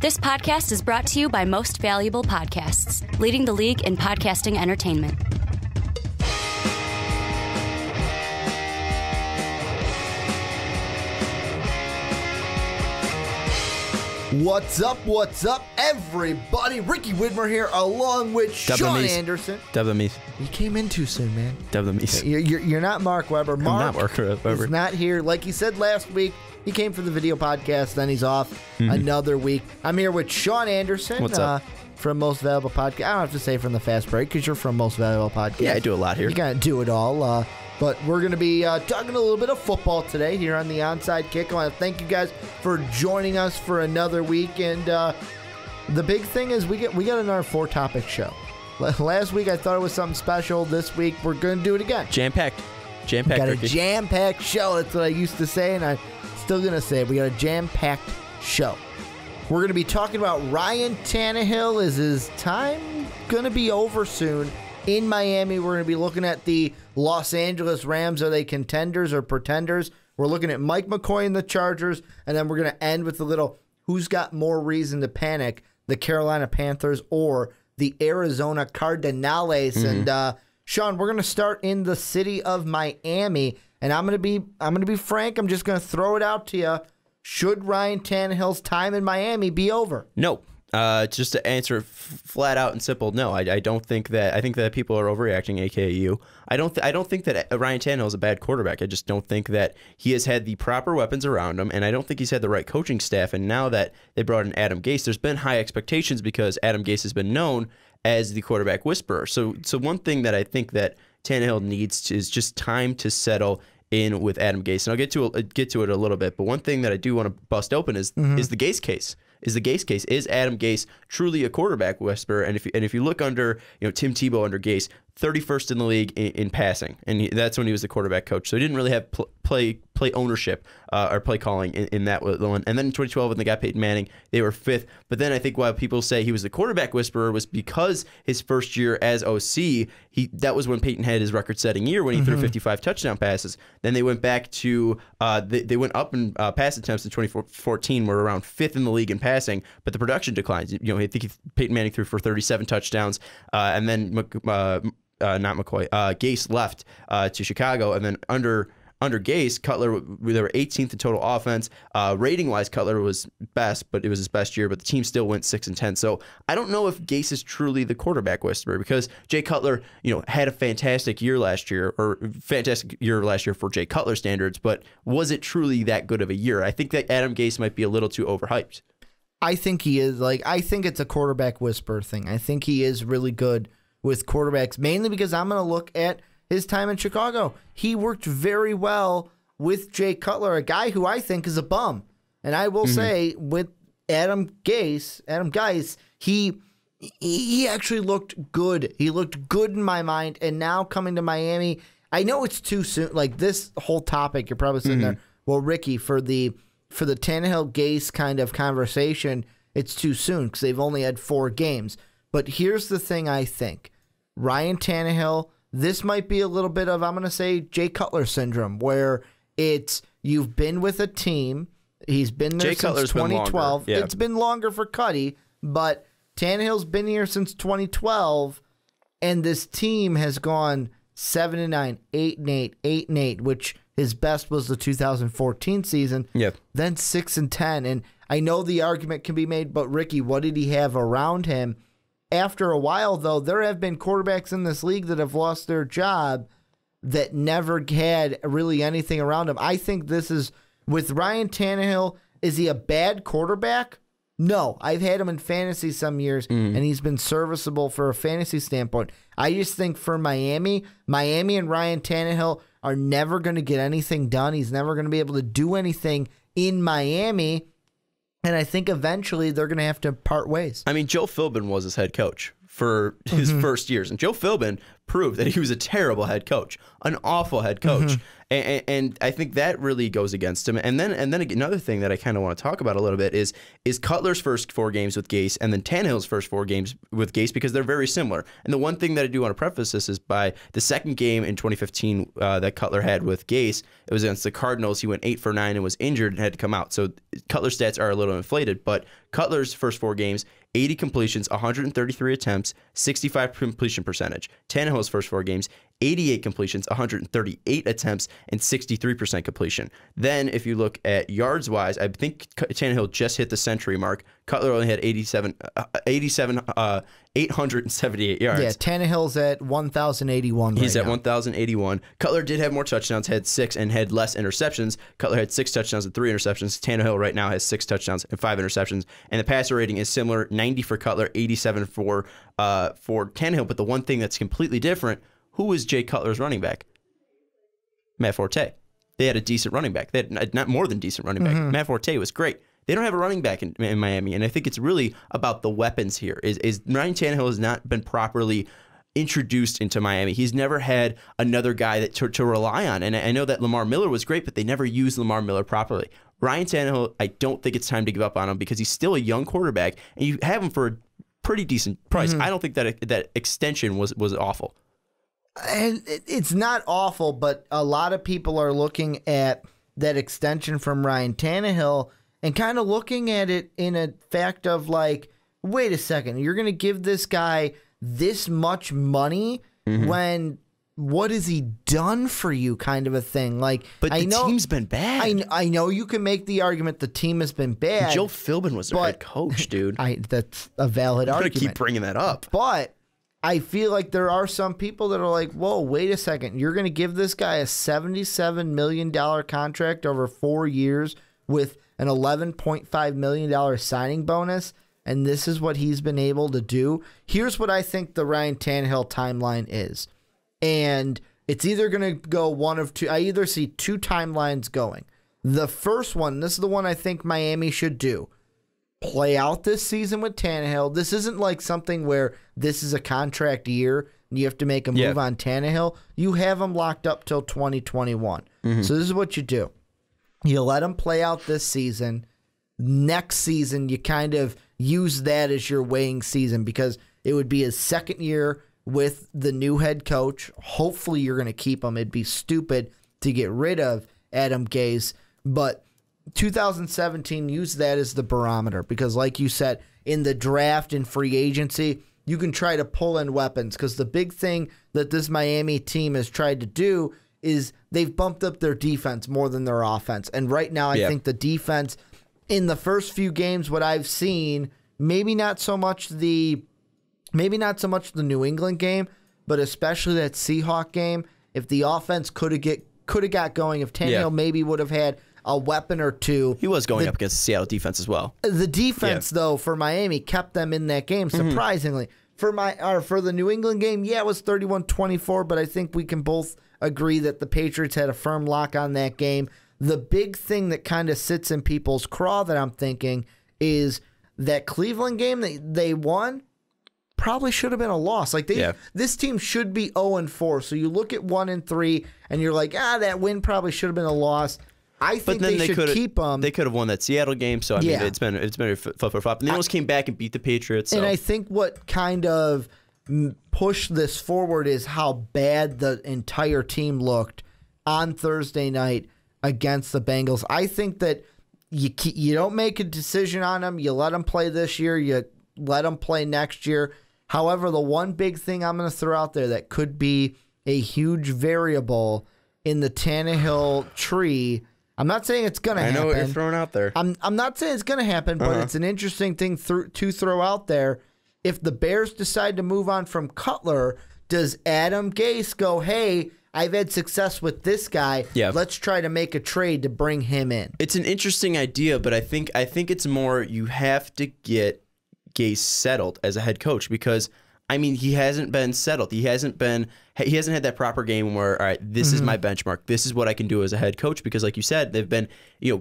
This podcast is brought to you by Most Valuable Podcasts, leading the league in podcasting entertainment. What's up, everybody? Ricky Widmer here, along with Sean Anderson. You came in too soon, man. You're not Mark Weber. I'm not Mark Weber. He's not here. Like he said last week, he came for the video podcast, then he's off another week. I'm here with Sean Anderson. What's up? From Most Valuable Podcast. I don't have to say from the Fast Break because you're from Most Valuable Podcast. Yeah, I do a lot here. You kind of do it all. But we're going to be talking a little bit of football today here on the Onside Kick. I want to thank you guys for joining us for another week. And the big thing is we got another 4-topic show. Last week I thought it was something special. This week we're going to do it again. Jam-packed. We got a jam-packed show. That's what I used to say, and I'm still going to say it. We got a jam-packed show. We're going to be talking about Ryan Tannehill. Is his time going to be over soon? In Miami, we're going to be looking at the Los Angeles Rams. Are they contenders or pretenders? We're looking at Mike McCoy and the Chargers, and then we're going to end with a little who's got more reason to panic, the Carolina Panthers or the Arizona Cardinals. And Sean, we're going to start in the city of Miami, and I'm going to be frank. I'm just going to throw it out to you. Should Ryan Tannehill's time in Miami be over? No. Just to answer flat out and simple, no. I don't think that. I think that people are overreacting, aka you. I don't think that Ryan Tannehill is a bad quarterback. I just don't think that he has had the proper weapons around him, and I don't think he's had the right coaching staff. And now that they brought in Adam Gase, there's been high expectations because Adam Gase has been known as the quarterback whisperer. So one thing that I think that Tannehill needs is just time to settle in with Adam Gase, and I'll get to it a little bit. But one thing that I do want to bust open is the Gase case. Is Adam Gase truly a quarterback whisperer? And if you look under Tim Tebow under Gase, 31st in the league in passing, and that's when he was the quarterback coach. So he didn't really have play ownership or play calling in that one. And then in 2012, when they got Peyton Manning, they were 5th. But then I think why people say he was the quarterback whisperer was because his first year as OC, that was when Peyton had his record-setting year when he threw 55 touchdown passes. Then they went back to they went up in pass attempts in 2014, were around 5th in the league in passing, but the production declines. I think Peyton Manning threw for 37 touchdowns, and then not McCoy. Gase left to Chicago, and then under Gase, Cutler, they were 18th in total offense. Rating-wise, Cutler was best, but it was his best year, but the team still went 6-10. So I don't know if Gase is truly the quarterback whisperer because Jay Cutler, had a fantastic year last year for Jay Cutler standards, but was it truly that good of a year? I think that Adam Gase might be a little too overhyped. I think he is. I think it's a quarterback whisperer thing. I think he is really good with quarterbacks, mainly because I'm going to look at his time in Chicago. He worked very well with Jay Cutler, a guy who I think is a bum. And I will say, with Adam Gase, he actually looked good. He looked good in my mind. And now coming to Miami, I know it's too soon. Like this whole topic, you're probably sitting there, well, Ricky, for the Tannehill Gase kind of conversation, it's too soon because they've only had 4 games. But here's the thing I think. Ryan Tannehill, this might be a little bit of, I'm going to say, Jay Cutler syndrome, where it's you've been with a team. He's been there since 2012. Yeah. It's been longer for Cuddy, but Tannehill's been here since 2012, and this team has gone 7-9, 8-8, 8-8, which his best was the 2014 season. Yep. Then 6-10, and I know the argument can be made, but Ricky, what did he have around him? After a while, though, there have been quarterbacks in this league that have lost their job that never had really anything around him. I think this is, with Ryan Tannehill, is he a bad quarterback? No. I've had him in fantasy some years, and he's been serviceable for a fantasy standpoint. I just think for Miami and Ryan Tannehill are never going to get anything done. He's never going to be able to do anything in Miami. And I think eventually they're going to have to part ways. I mean, Joe Philbin was his head coach for his first years. And Joe Philbin proved that he was a terrible head coach, an awful head coach. And I think that really goes against him. And then another thing that I kind of want to talk about a little bit is Cutler's first 4 games with Gase and then Tannehill's first 4 games with Gase, because they're very similar. And the one thing that I do want to preface this is by the second game in 2015 that Cutler had with Gase, it was against the Cardinals. He went 8 for 9 and was injured and had to come out. So Cutler's stats are a little inflated, but Cutler's first 4 games, 80 completions, 133 attempts, 65 completion percentage. Tannehill's first 4 games, 88 completions, 138 attempts, and 63% completion. Then if you look at yards-wise, I think Tannehill just hit the century mark. Cutler only had 878 yards. Yeah, Tannehill's at 1,081 He's right at now. 1,081. Cutler did have more touchdowns, had 6, and had less interceptions. Cutler had 6 touchdowns and 3 interceptions. Tannehill right now has 6 touchdowns and 5 interceptions. And the passer rating is similar, 90 for Cutler, 87 for Tannehill. But the one thing that's completely different, who was Jay Cutler's running back? Matt Forte. They had a decent running back. They had not more than decent running back. Matt Forte was great. They don't have a running back in Miami, and I think it's really about the weapons here. Is Ryan Tannehill has not been properly introduced into Miami. He's never had another guy that to rely on. And I know that Lamar Miller was great, but they never used Lamar Miller properly. Ryan Tannehill, I don't think it's time to give up on him because he's still a young quarterback, and you have him for a pretty decent price. I don't think that extension was awful. And it's not awful, but a lot of people are looking at that extension from Ryan Tannehill and kind of looking at it in a fact of like, wait a second, you're going to give this guy this much money when what has he done for you kind of a thing? Like, but the team's been bad. I know you can make the argument the team has been bad. Joe Philbin was their head coach, dude. That's a valid I'm argument. going to keep bringing that up. But I feel like there are some people that are like, whoa, wait a second. You're going to give this guy a $77 million contract over 4 years with an $11.5 million signing bonus, and this is what he's been able to do. Here's what I think the Ryan Tannehill timeline is. And it's either going to go one of two. I either see 2 timelines going. The first one, this is the one I think Miami should do. Play out this season with Tannehill. This isn't like something where this is a contract year and you have to make a move on Tannehill. You have him locked up till 2021. So this is what you do. You let him play out this season. Next season, you kind of use that as your weighing season because it would be his second year with the new head coach. Hopefully you're going to keep him. It'd be stupid to get rid of Adam Gase. But 2017, use that as the barometer because like you said, in the draft and free agency, you can try to pull in weapons because the big thing that this Miami team has tried to do is they've bumped up their defense more than their offense. And right now I think the defense in the first few games, what I've seen, maybe not so much the New England game, but especially that Seahawk game, if the offense could have got going, if Tannehill maybe would have had a weapon or two. He was going up against the Seattle defense as well. The defense, though, for Miami kept them in that game, surprisingly. For the New England game, it was 31-24, but I think we can both agree that the Patriots had a firm lock on that game. The big thing that kind of sits in people's craw that I'm thinking is that Cleveland game that they won probably should have been a loss. Like this team should be 0-4. So you look at 1-3 and you're like, that win probably should have been a loss. I think they should keep them. They could have won that Seattle game, so I mean, it's been a flip-flop. And they almost came back and beat the Patriots. So. And I think what kind of pushed this forward is how bad the entire team looked on Thursday night against the Bengals. I think that you don't make a decision on them. You let them play this year. You let them play next year. However, the one big thing I'm going to throw out there that could be a huge variable in the Tannehill tree. I'm not saying it's going to happen. I know what you're throwing out there. I'm not saying it's going to happen, but it's an interesting thing to throw out there. If the Bears decide to move on from Cutler, does Adam Gase go, hey, I've had success with this guy. Let's try to make a trade to bring him in. It's an interesting idea, but I think it's more you have to get Gase settled as a head coach because, I mean, he hasn't been settled. He hasn't been he hasn't had that proper game where, all right, this is my benchmark. This is what I can do as a head coach, because like you said, they've been,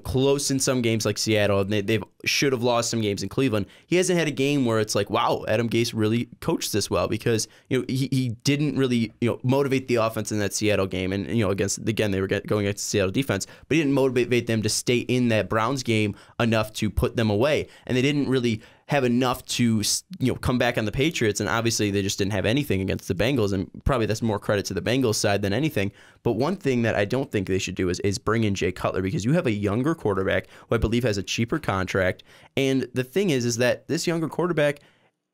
close in some games like Seattle, and they've should have lost some games in Cleveland. He hasn't had a game where it's like, wow, Adam Gase really coached this well, because he didn't really motivate the offense in that Seattle game, and against, again, they were going against the Seattle defense, but he didn't motivate them to stay in that Browns game enough to put them away, and they didn't really have enough to come back on the Patriots, and obviously they just didn't have anything against the Bengals, and probably that's more credit to the Bengals side than anything. But one thing that I don't think they should do is bring in Jay Cutler, because you have a younger quarterback who I believe has a cheaper contract, and the thing is that this younger quarterback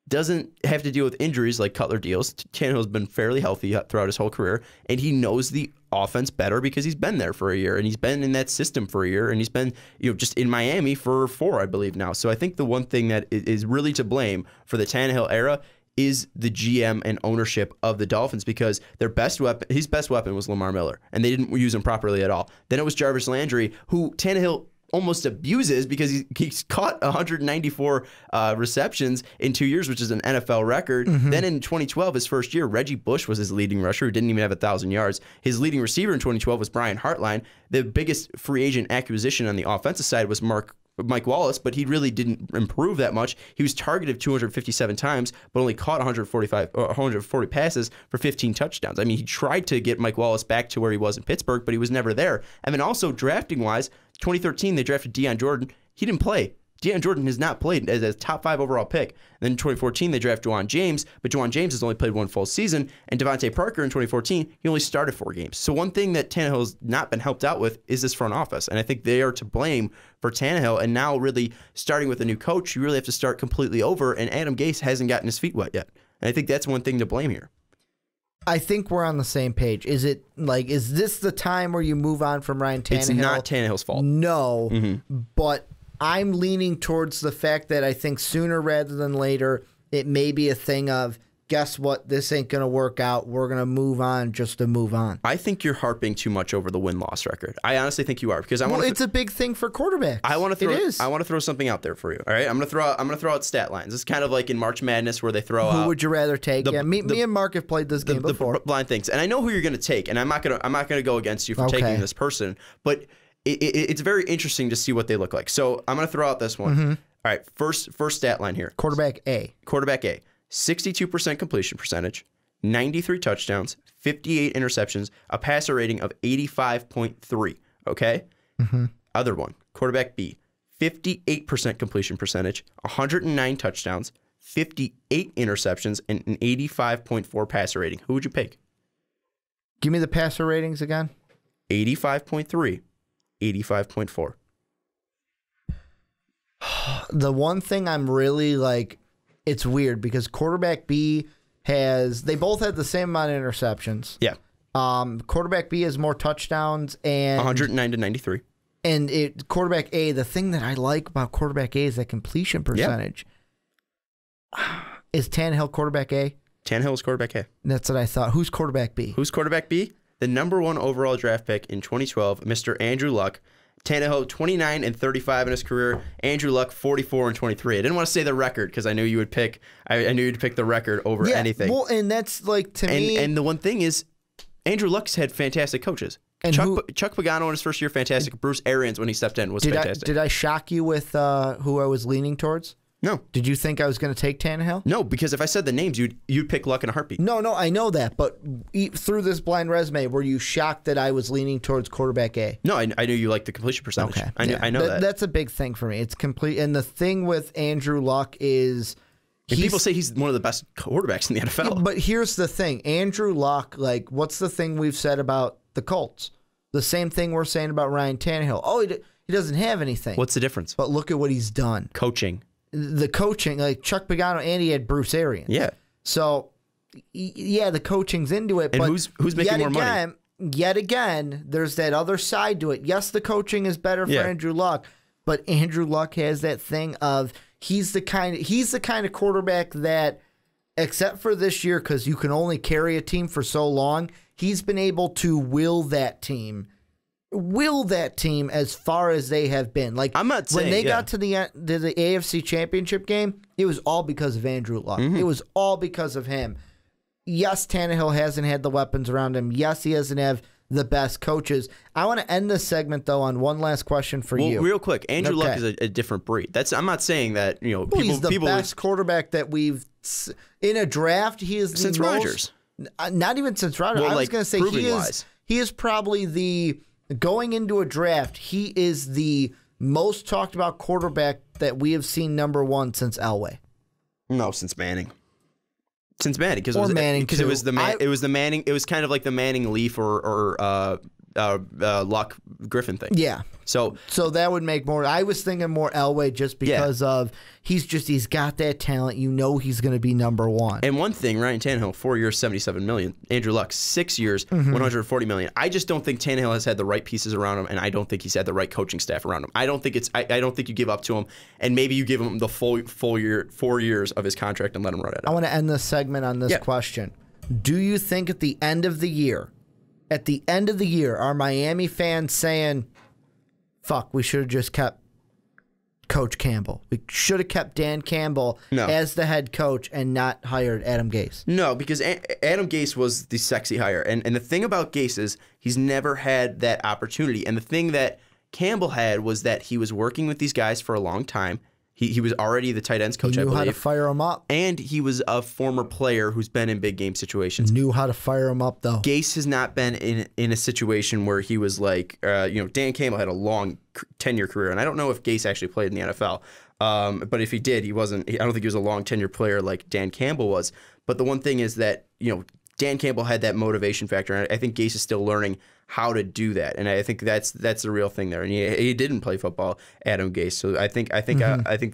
doesn't have to deal with injuries like Cutler deals. Tannehill's been fairly healthy throughout his whole career, and he knows the offense better because he's been there for a year, and he's been in that system for a year, and he's been just in Miami for 4, I believe, now. So I think the one thing that is really to blame for the Tannehill era is the GM and ownership of the Dolphins, because their best weapon, his best weapon was Lamar Miller, and they didn't use him properly at all. Then it was Jarvis Landry, who Tannehill almost abuses because he's caught 194 receptions in 2 years, which is an NFL record. Then in 2012, his first year, Reggie Bush was his leading rusher, who didn't even have 1,000 yards. His leading receiver in 2012 was Brian Hartline. The biggest free agent acquisition on the offensive side was Mike Wallace, but he really didn't improve that much. He was targeted 257 times, but only caught 140 passes for 15 touchdowns. I mean, he tried to get Mike Wallace back to where he was in Pittsburgh, but he was never there. And then also drafting-wise, 2013, they drafted Deion Jordan. He didn't play. Deion Jordan has not played as a top 5 overall pick. Then in 2014, they draft Juwan James, but Juwan James has only played 1 full season. And Devontae Parker in 2014, he only started 4 games. So one thing that Tannehill's not been helped out with is this front office. And I think they are to blame for Tannehill. And now really starting with a new coach, you really have to start completely over. And Adam Gase hasn't gotten his feet wet yet. And I think that's one thing to blame here. I think we're on the same page. Is this the time where you move on from Ryan Tannehill? It's not Tannehill's fault. No, but I'm leaning towards the fact that I think sooner rather than later, it may be a thing of, guess what, this ain't going to work out. We're going to move on just to move on. I think you're harping too much over the win-loss record. I honestly think you are, because it's a big thing for quarterbacks. I want to throw something out there for you. All right, I'm going to throw out stat lines. It's kind of like in March Madness where they throw out. Who would you rather take? Me and Mark have played this game before. The blind things, and I know who you're going to take, and I'm not going to go against you for taking this person, but it's very interesting to see what they look like. So I'm going to throw out this one. All right, first stat line here. Quarterback A. 62% completion percentage, 93 touchdowns, 58 interceptions, a passer rating of 85.3. Okay? Other one, quarterback B, 58% completion percentage, 109 touchdowns, 58 interceptions, and an 85.4 passer rating. Who would you pick? Give me the passer ratings again. 85.3, 85.4. The one thing I'm really it's weird because quarterback B they both had the same amount of interceptions. Yeah. Quarterback B has more touchdowns and 109 to 93. And quarterback A, the thing that I like about quarterback A is that completion percentage. Yeah. Is Tannehill quarterback A? Tannehill is quarterback A. That's what I thought. Who's quarterback B? Who's quarterback B? The number 1 overall draft pick in 2012, Mr. Andrew Luck. Tannehill, 29 and 35 in his career. Andrew Luck, 44 and 23. I didn't want to say the record because I knew you would pick. I knew you'd pick the record over anything. Well, and that's to me. And the one thing is, Andrew Luck's had fantastic coaches. And Chuck Pagano in his first year, fantastic. Bruce Arians when he stepped in was fantastic. Did I shock you with who I was leaning towards? No. Did you think I was going to take Tannehill? No, because if I said the names, you'd pick Luck in a heartbeat. No, I know that. But through this blind resume, were you shocked that I was leaning towards quarterback A? No, I knew you liked the completion percentage. Okay. I know that. That's a big thing for me. It's complete. And the thing with Andrew Luck is... people say he's one of the best quarterbacks in the NFL. Yeah, but here's the thing. Andrew Luck, what's the thing we've said about the Colts? The same thing we're saying about Ryan Tannehill. Oh, he doesn't have anything. What's the difference? But look at what he's done. Coaching. The coaching, Chuck Pagano, and he had Bruce Arians. Yeah. So, the coaching's into it. And but who's making more money? Yet again, there's that other side to it. Yes, the coaching is better for Andrew Luck, but Andrew Luck has that thing of he's the kind of quarterback that, except for this year, because you can only carry a team for so long, he's been able to will that team as far as they have been. I'm not saying when they got to the AFC Championship game, it was all because of Andrew Luck. It was all because of him. yes, Tannehill hasn't had the weapons around him. Yes, he doesn't have the best coaches. I want to end this segment, though, on one last question for you. Real quick, Andrew Luck is a different breed. I'm not saying that, he's the best quarterback that we've in a draft. He is since Rodgers. Not even since Rodgers. Well, I was going to say he is probably going into a draft. He is the most talked about quarterback that we have seen number one since Elway. No, since Manning. Since Manning, because it was the Manning. It was kind of like the Manning Leaf or Luck Griffin thing. Yeah. So that would make more. I was thinking more Elway just because of he's got that talent. He's going to be number one. And one thing, Ryan Tannehill, 4 years, $77 million. Andrew Luck, 6 years, $140 million. I just don't think Tannehill has had the right pieces around him, and I don't think he's had the right coaching staff around him. I don't think you give up to him, and maybe you give him the full year, 4 years of his contract and let him run it out. I want to end this segment on this question. Do you think at the end of the year, are Miami fans saying, fuck, we should have just kept Coach Campbell. We should have kept Dan Campbell as the head coach and not hired Adam Gase? No, because Adam Gase was the sexy hire. And the thing about Gase is he's never had that opportunity. And the thing that Campbell had was that he was working with these guys for a long time. He was already the tight ends coach, I believe. He knew how to fire them up. And he was a former player who's been in big game situations. Knew how to fire them up, though. Gase has not been in a situation where he was like, Dan Campbell had a long 10-year career. And I don't know if Gase actually played in the NFL. But if he did, I don't think he was a long tenure player like Dan Campbell was. But the one thing is that, Dan Campbell had that motivation factor. And I think Gase is still learning how to do that, and I think that's the real thing there. And he didn't play football, Adam Gase. So I think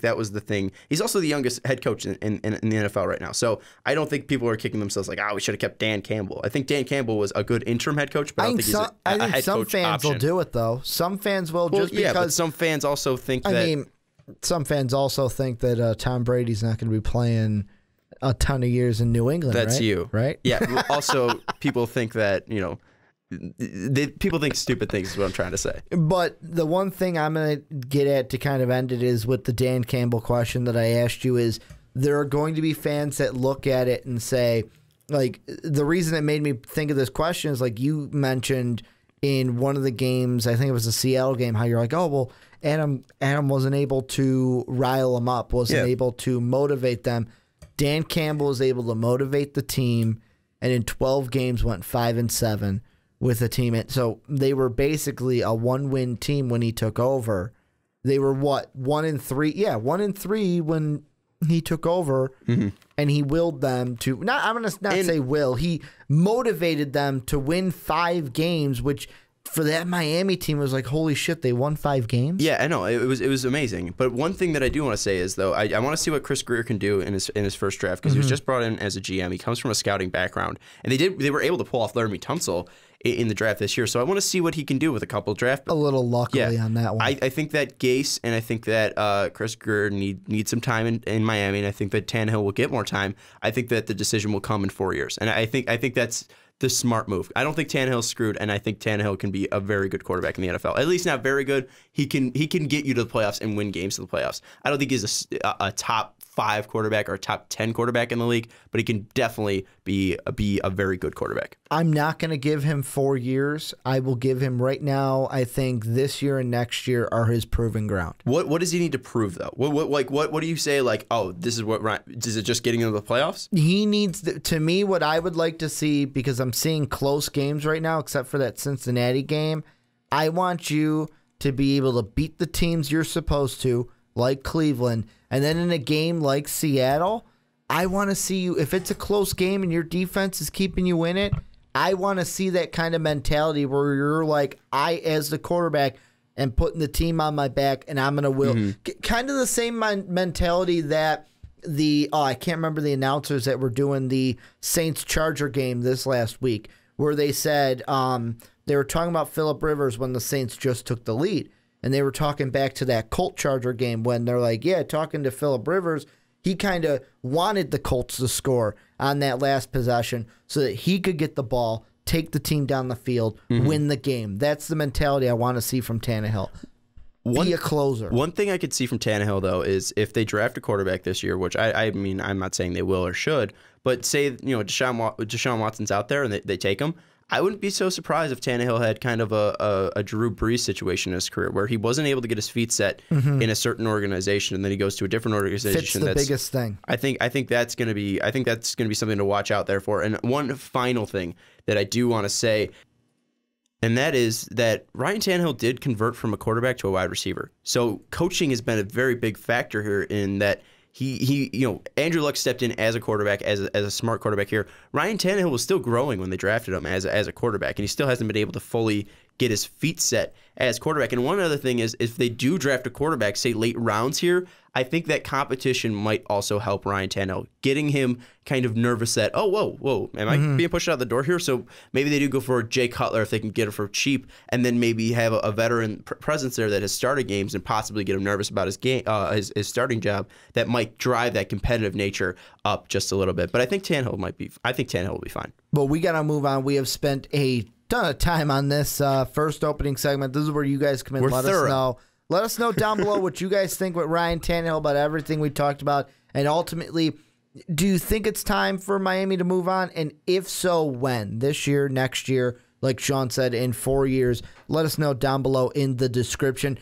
that was the thing. He's also the youngest head coach in the NFL right now. So I don't think people are kicking themselves like, we should have kept Dan Campbell. I think Dan Campbell was a good interim head coach, but I don't think he's a head coach option. I think some fans will do it though. Some fans will because. But some fans also think that. Some fans also think that Tom Brady's not going to be playing a ton of years in New England. That's you, right? Yeah. Also, people think that people think stupid things is what I'm trying to say. But the one thing I'm going to get at to kind of end it is with the Dan Campbell question that I asked you is there are going to be fans that look at it and say, like, the reason it made me think of this question is like you mentioned in one of the games, I think it was the Seattle game, how you're like, oh, well, Adam wasn't able to rile them up, wasn't able to motivate them. Dan Campbell was able to motivate the team, and in 12 games went 5-7. With a team. So they were basically a one-win team when he took over. They were what, 1-3? Yeah, 1-3 when he took over, and he willed them to. I'm going to not say will. He motivated them to win 5 games, which for that Miami team was like, holy shit, they won 5 games. Yeah, I know it was amazing. But one thing that I do want to say is though, I want to see what Chris Greer can do in his first draft because he was just brought in as a GM. He comes from a scouting background, and they were able to pull off Laramie Tunsil in the draft this year. So I want to see what he can do with a couple of draft. A little luckily on that one. I think that Gase and I think that Chris Greer need some time in Miami, and I think that Tannehill will get more time. I think that the decision will come in 4 years, and I think that's the smart move. I don't think Tannehill's screwed, and I think Tannehill can be a very good quarterback in the NFL. At least not very good. He can get you to the playoffs and win games to the playoffs. I don't think he's a top 5 quarterback or a top 10 quarterback in the league, but he can definitely be a very good quarterback. I'm not going to give him 4 years. I will give him right now. I think this year and next year are his proving ground. What does he need to prove though? What do you say like? Oh, this is what Ryan, is it just getting into the playoffs? He needs to me what I would like to see because I'm seeing close games right now, except for that Cincinnati game. I want you to be able to beat the teams you're supposed to, like Cleveland. And then in a game like Seattle, I want to see you, if it's a close game and your defense is keeping you in it, I want to see that kind of mentality where you're like, I, as the quarterback, am putting the team on my back and I'm going to will. Kind of the same mentality that I can't remember the announcers that were doing the Saints-Charger game this last week, where they said they were talking about Phillip Rivers when the Saints just took the lead. And they were talking back to that Colt Charger game when they're like, talking to Phillip Rivers, he kind of wanted the Colts to score on that last possession so that he could get the ball, take the team down the field, win the game. That's the mentality I want to see from Tannehill. be a closer. One thing I could see from Tannehill, though, is if they draft a quarterback this year, which I mean, I'm not saying they will or should, but say, Deshaun Watson's out there and they take him, I wouldn't be so surprised if Tannehill had kind of a Drew Brees situation in his career where he wasn't able to get his feet set in a certain organization, and then he goes to a different organization. Fits the biggest thing. I think that's going to be something to watch out there for. And one final thing that I do want to say, and that is that Ryan Tannehill did convert from a quarterback to a wide receiver. So coaching has been a very big factor here in that he Andrew Luck stepped in as a quarterback, as a smart quarterback here. Ryan Tannehill was still growing when they drafted him as a quarterback, and he still hasn't been able to fully get his feet set as quarterback. And one other thing is, if they do draft a quarterback, say late rounds here, I think that competition might also help Ryan Tannehill, getting him kind of nervous that, oh, whoa, am I being pushed out the door here? So maybe they do go for Jay Cutler if they can get him for cheap, and then maybe have a veteran presence there that has started games and possibly get him nervous about his game, his starting job. That might drive that competitive nature up just a little bit. But I think Tannehill will be fine. Well, we got to move on. We have spent a ton of time on this first opening segment. This is where you guys come in. Let us know. Let us know down below what you guys think with Ryan Tannehill about everything we talked about. And ultimately, do you think it's time for Miami to move on? And if so, when? This year, next year, like Sean said, in 4 years? Let us know down below in the description.